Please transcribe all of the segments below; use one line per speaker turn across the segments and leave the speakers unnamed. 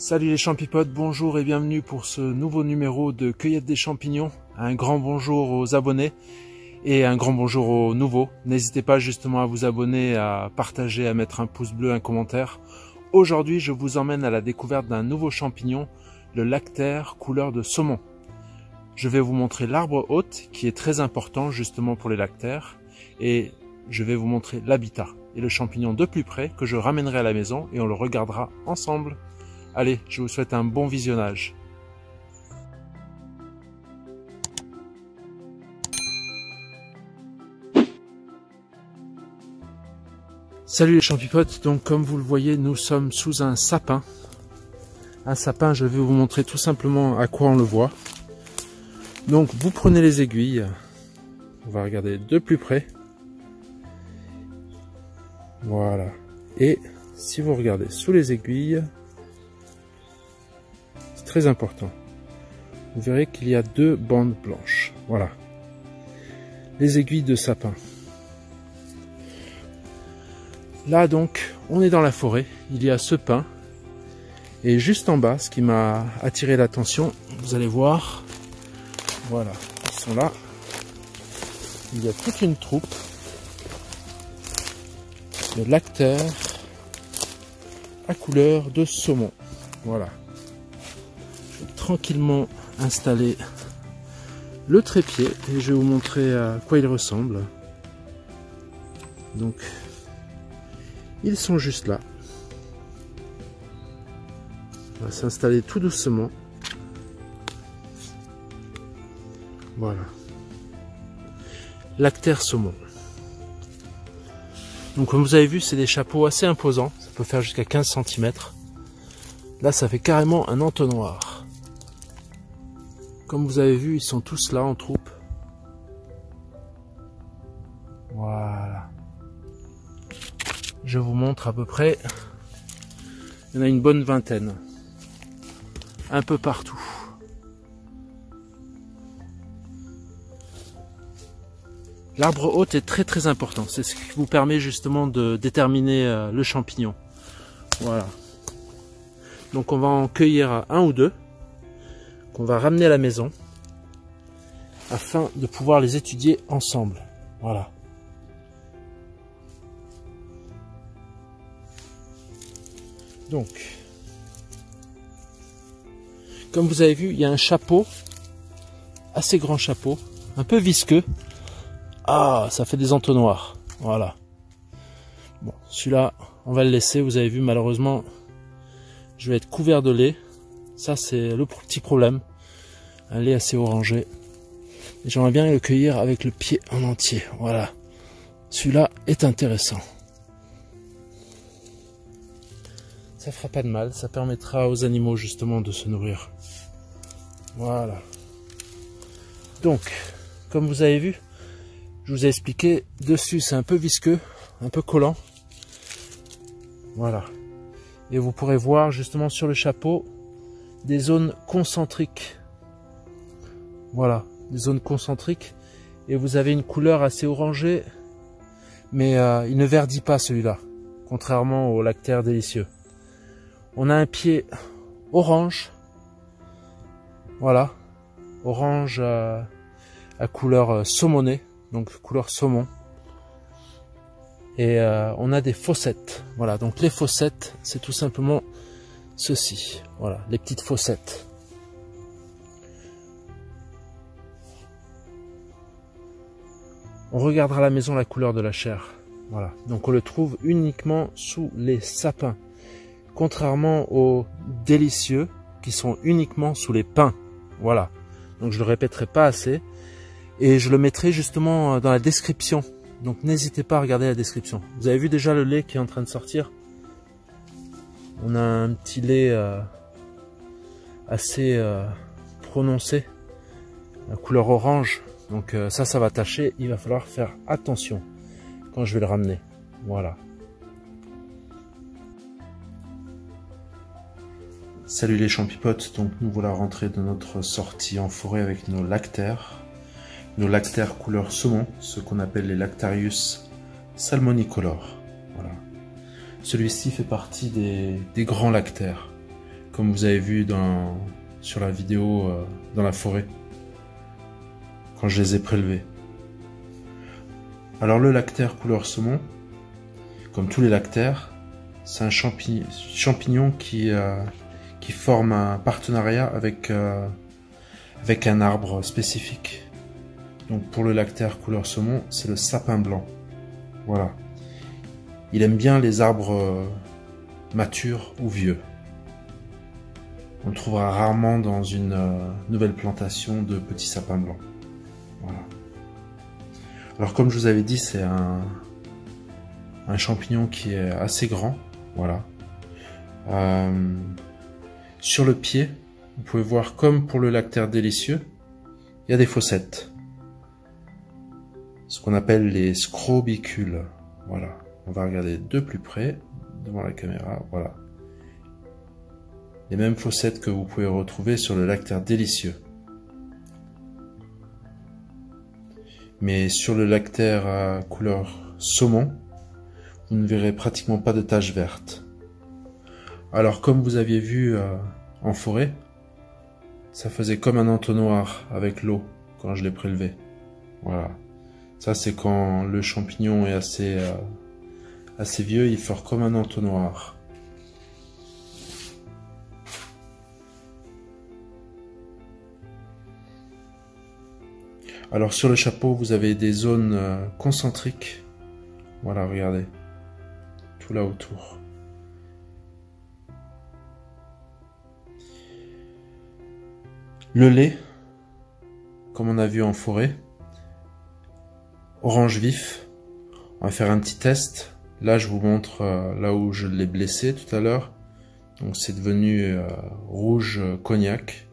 Salut les champipotes, bonjour et bienvenue pour ce nouveau numéro de Cueillette des champignons. Un grand bonjour aux abonnés et un grand bonjour aux nouveaux. N'hésitez pas justement à vous abonner, à partager, à mettre un pouce bleu, un commentaire. Aujourd'hui, je vous emmène à la découverte d'un nouveau champignon, le lactaire couleur de saumon. Je vais vous montrer l'arbre hôte qui est très important justement pour les lactaires et je vais vous montrer l'habitat et le champignon de plus près que je ramènerai à la maison et on le regardera ensemble. Allez, je vous souhaite un bon visionnage. Salut les champipotes, donc comme vous le voyez, nous sommes sous un sapin. Un sapin, je vais vous montrer tout simplement à quoi on le voit. Donc vous prenez les aiguilles, on va regarder de plus près. Voilà. Et si vous regardez sous les aiguilles, très important. Vous verrez qu'il y a deux bandes blanches. Voilà. Les aiguilles de sapin. Là donc, on est dans la forêt. Il y a ce pin. Et juste en bas, ce qui m'a attiré l'attention, vous allez voir. Voilà. Ils sont là. Il y a toute une troupe de lactaires à couleur de saumon. Voilà. Tranquillement installer le trépied et je vais vous montrer à quoi il ressemble. Donc ils sont juste là. On va s'installer tout doucement. Voilà. Lactaire saumon. Donc comme vous avez vu, c'est des chapeaux assez imposants. Ça peut faire jusqu'à 15 cm. Là, ça fait carrément un entonnoir. Comme vous avez vu, ils sont tous là en troupe. Voilà. Je vous montre à peu près. Il y en a une bonne vingtaine. Un peu partout. L'arbre hôte est très important. C'est ce qui vous permet justement de déterminer le champignon. Voilà. Donc on va en cueillir un ou deux qu'on va ramener à la maison afin de pouvoir les étudier ensemble. Voilà. Donc, comme vous avez vu, il y a un chapeau, assez grand chapeau, un peu visqueux. Ah, ça fait des entonnoirs. Voilà. Bon, celui-là, on va le laisser. Vous avez vu, malheureusement, je vais être couvert de lait. Ça, c'est le petit problème. Un lait assez orangé. Et j'aimerais bien le cueillir avec le pied en entier. Voilà. Celui-là est intéressant. Ça fera pas de mal. Ça permettra aux animaux, justement, de se nourrir. Voilà. Donc, comme vous avez vu, je vous ai expliqué. Dessus, c'est un peu visqueux, un peu collant. Voilà. Et vous pourrez voir, justement, sur le chapeau, des zones concentriques. Voilà, des zones concentriques. Et vous avez une couleur assez orangée, mais il ne verdit pas celui-là, contrairement au lactaire délicieux. On a un pied orange. Voilà, orange à couleur saumonée, donc couleur saumon. Et on a des fossettes. Voilà, donc les fossettes, c'est tout simplement ceci. Voilà, les petites fossettes. On regardera à la maison la couleur de la chair. Voilà, donc on le trouve uniquement sous les sapins. Contrairement aux délicieux qui sont uniquement sous les pins. Voilà, donc je le répéterai pas assez. Et je le mettrai justement dans la description. Donc n'hésitez pas à regarder la description. Vous avez vu déjà le lait qui est en train de sortir. On a un petit lait assez prononcé, la couleur orange. Donc ça va tacher. Il va falloir faire attention quand je vais le ramener. Voilà. Salut les champipotes. Donc nous voilà rentrés de notre sortie en forêt avec nos lactaires. Nos lactaires couleur saumon, ce qu'on appelle les Lactarius salmonicolor. Voilà. Celui-ci fait partie des grands lactaires. comme vous avez vu sur la vidéo dans la forêt, quand je les ai prélevés. Alors le lactaire couleur saumon, comme tous les lactaires, c'est un champignon qui forme un partenariat avec un arbre spécifique. Donc pour le lactaire couleur saumon, c'est le sapin blanc. Voilà. Il aime bien les arbres matures ou vieux. On le trouvera rarement dans une nouvelle plantation de petits sapins blancs. Voilà. Alors comme je vous avais dit, c'est un champignon qui est assez grand. Voilà. Sur le pied, vous pouvez voir, comme pour le lactaire délicieux, il y a des fossettes. Ce qu'on appelle les scrobicules. Voilà. On va regarder de plus près devant la caméra. Voilà. Les mêmes fossettes que vous pouvez retrouver sur le lactaire délicieux. Mais sur le lactaire à couleur saumon, vous ne verrez pratiquement pas de taches vertes. Alors comme vous aviez vu en forêt, ça faisait comme un entonnoir avec l'eau quand je l'ai prélevé. Voilà. Ça c'est quand le champignon est assez vieux, il fait comme un entonnoir. Alors sur le chapeau, vous avez des zones concentriques. Voilà, regardez. Tout là autour. Le lait, comme on a vu en forêt, orange vif. On va faire un petit test. Là, je vous montre là où je l'ai blessé tout à l'heure. Donc c'est devenu rouge cognac.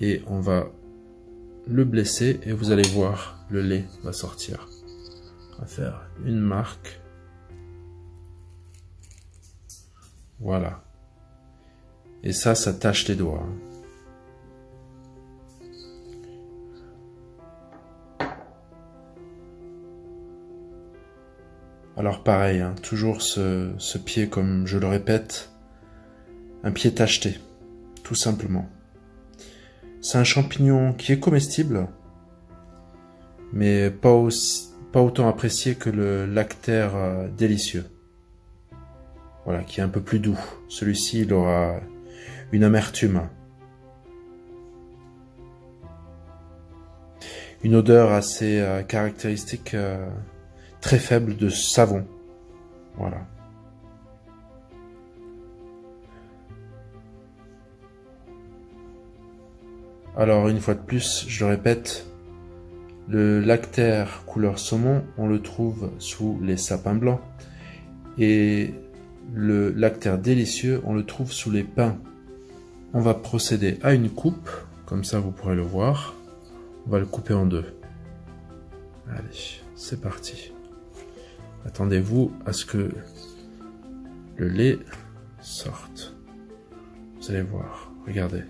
Et on va le blesser et vous allez voir, le lait va sortir. On va faire une marque. Voilà. Et ça tache les doigts. Alors pareil, hein, toujours ce pied, comme je le répète, un pied tacheté, tout simplement. C'est un champignon qui est comestible, mais pas autant apprécié que le lactaire délicieux. Voilà, qui est un peu plus doux. Celui-ci, il aura une amertume. Une odeur assez caractéristique, très faible de savon. Voilà. Alors une fois de plus, je le répète, le lactaire couleur saumon, on le trouve sous les sapins blancs. Et le lactaire délicieux, on le trouve sous les pins. On va procéder à une coupe, comme ça vous pourrez le voir. On va le couper en deux. Allez, c'est parti. Attendez-vous à ce que le lait sorte. Vous allez voir, regardez.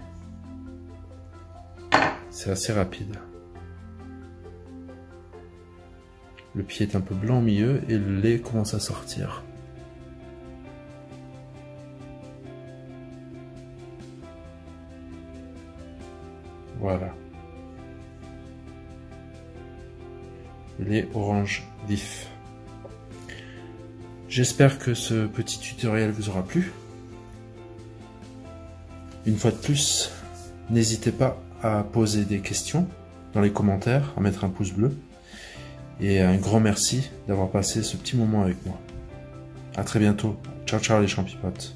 C'est assez rapide. Le pied est un peu blanc au milieu et le lait commence à sortir. Voilà. Le lait orange vif. J'espère que ce petit tutoriel vous aura plu. Une fois de plus, n'hésitez pas à poser des questions dans les commentaires, à mettre un pouce bleu. Et un grand merci d'avoir passé ce petit moment avec moi. À très bientôt. Ciao ciao les champipotes.